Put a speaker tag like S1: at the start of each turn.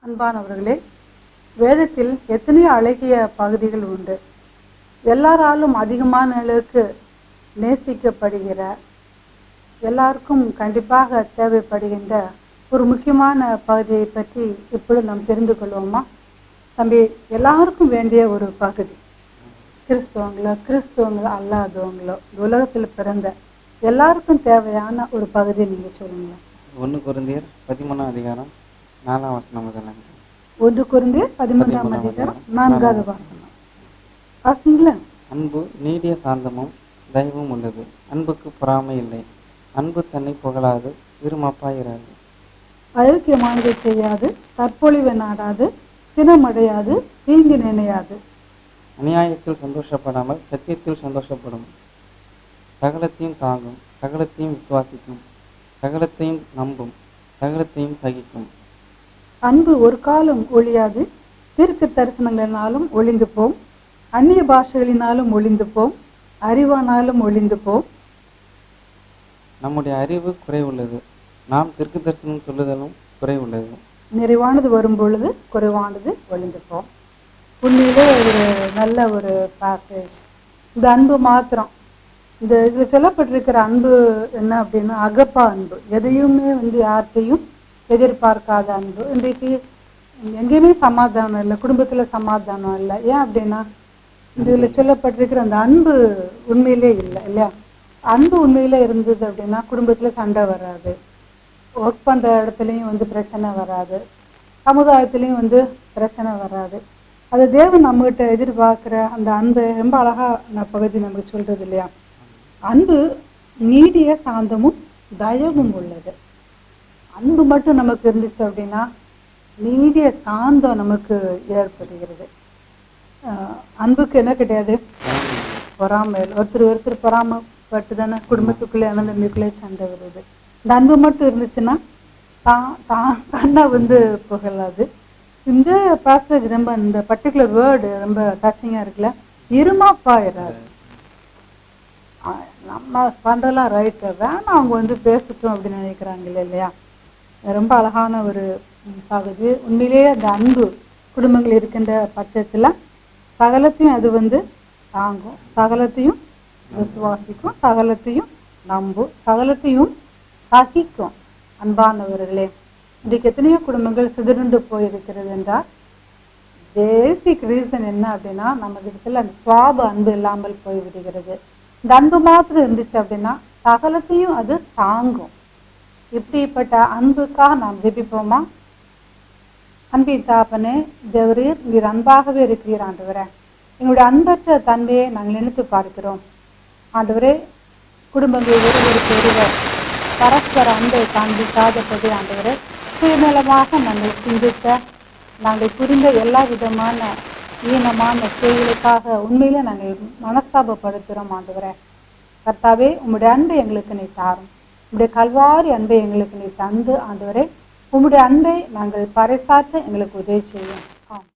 S1: அன்பானவர்களே, வேதத்தில் எத்தனையோ அழகிய பகுதிகள் உண்டு. எல்லாராலும் அதிகமான அளவுக்கு நேசிக்கப்படுகிற, எல்லாருக்கும் கண்டிப்பாக தேவைப்படுகின்ற ஒரு முக்கியமான பகுதியை பற்றி இப்பொழுது நாம் தெரிந்து கொள்வோமா? தம்பி, எல்லாருக்கும் வேண்டிய ஒரு பகுதி. கிறிஸ்துவங்களோ அல்லாதவங்களோ உலகத்தில் பிறந்த எல்லாருக்கும் தேவையான ஒரு பகுதியை நீங்கள் சொல்லுங்க.
S2: 1 கொரிந்தியர் 13ஆம் அதிகாரம் 4ஆம் வசனம் முதல்.
S1: 1 கொரிந்தியர் 13ஆம் அதிகாரம் 4வது வசனம். வாசிங்களா?
S2: அன்பு நீடிய சாந்தமும் தயவும் உள்ளது. அன்புக்கு பொறாமை இல்லை. அன்பு தன்னை புகழாது, இருமப்பாயிராது,
S1: அயோக்கியமானதை செய்யாது, தற்பொழிவை நாடாது, சினமடையாது, தீங்கு நினையாது,
S2: அநியாயத்தில் சந்தோஷப்படாமல் சத்தியத்தில் சந்தோஷப்படும், சகலத்தையும் தாங்கும், சகலத்தையும் விசுவாசிக்கும், சகலத்தையும் நம்பும், சகலத்தையும் சகிக்கும்.
S1: அன்பு ஒரு காலம் ஒழியாது. தீர்க்க தரிசனங்களினாலும் ஒளிந்து போம், அந்நிய பாஷைகளினாலும் ஒளிந்து போம், அறிவானாலும் ஒளிந்து போம்.
S2: நம்முடைய அறிவு குறைவுள்ளது, நாம் தீர்க்க தரிசனம் சொல்லுதலும் குறைவுள்ளது.
S1: நிறைவானது வரும் பொழுது குறைவானது ஒளிந்து போம். உண்மையிலே ஒரு நல்ல ஒரு பேசேஜ். இந்த அன்பு மாத்திரம், இந்த இதில் சொல்லப்பட்டிருக்கிற அன்பு என்ன அப்படின்னா அகப்பா அன்பு. எதையுமே யார்கிட்டையும் எதிர்பார்க்காத அன்பு. இன்றைக்கு எங்கேயுமே சமாதானம் இல்லை, குடும்பத்தில் சமாதானம் இல்லை. ஏன் அப்படின்னா இதில் சொல்லப்பட்டிருக்கிற அந்த அன்பு உண்மையிலே இல்லை இல்லையா? அன்பு உண்மையிலே இருந்தது அப்படின்னா குடும்பத்தில் சண்டை வராது, ஒர்க் பண்ணுற இடத்துலையும் பிரச்சனை வராது, சமுதாயத்துலேயும் பிரச்சனை வராது. அது தேவன் நம்மகிட்ட எதிர்பார்க்குற அந்த அன்பு ரொம்ப அழகான பகுதி நமக்கு சொல்கிறது இல்லையா? அன்பு நீடிய சாந்தமும் தயவும் உள்ளது. அன்பு மட்டும் நமக்கு இருந்துச்சு அப்படின்னா நீடிய சாந்தம் நமக்கு ஏற்படுகிறது. அன்புக்கு என்ன கிடையாது? பொறாமை. ஒருத்தர் பொறாமப்பட்டு தானே குடும்பத்துக்குள்ளே அனந்தமிக்குள்ளே சண்டை வருது. இந்த அன்பு மட்டும் இருந்துச்சுன்னா தன்னை புகழாது. இந்த பேசேஜ் ரொம்ப, இந்த பர்டிகுலர் வேர்டு ரொம்ப டச்சிங்காக இருக்குல்ல. இருமாப்பாயிராது. நம்ம பண்ணுறலாம் ரைட்டு, வேணாம் அவங்க பேசட்டும் அப்படின்னு நினைக்கிறாங்க இல்லையா? ரொம்ப அழகான ஒரு பகுதி. உண்மையிலேயே அந்த அன்பு குடும்பங்கள் இருக்கின்ற பட்சத்தில் சகலத்தையும் அது தாங்கும், சகலத்தையும் விசுவாசிக்கும், சகலத்தையும் நம்பும், சகலத்தையும் சகிக்கும். அன்பானவர்களே, இன்றைக்கு எத்தனையோ குடும்பங்கள் சிதறுண்டு போயிருக்கிறது என்றால் பேசிக் ரீசன் என்ன அப்படின்னா நம்ம இடத்துல அந்த சுவாப அன்பு இல்லாமல் போய்விடுகிறது. இந்த அன்பு மாத்திரம் இருந்துச்சு அப்படின்னா சகலத்தையும் அது தாங்கும். இப்படிப்பட்ட அன்புக்காக நாம் ஜெபிப்போமா? அன்பின் தாப்பனே, தேவரீர் நீர் அன்பாகவே இருக்கிறீர் ஆண்டவரே. எங்களுடைய அன்பற்ற தன்மையை நாங்கள் நினைத்து பார்க்கிறோம் ஆண்டவரே. குடும்பங்கள் ஒருவருக்கு ஒருவர் பரஸ்பர அன்பை காண்பிக்காதபடி ஆண்டவரே, சுயநலமாக நாங்கள் சிந்தித்த, நாங்கள் புரிந்த எல்லா விதமான ஈனமான செயலுக்காக உண்மையிலே நாங்கள் மனஸ்தாபப்படுத்துகிறோம் ஆண்டவரே. கர்த்தாவே, உம்முடைய அன்பை எங்களுக்கு நீ தாரும். உம்முடைய கல்வாரி அன்பை எங்களுக்கு நீ தந்து ஆண்டவரே, உம்முடைய அன்பை நாங்கள் பறைசாற்ற எங்களுக்கு உதவி செய்யும்.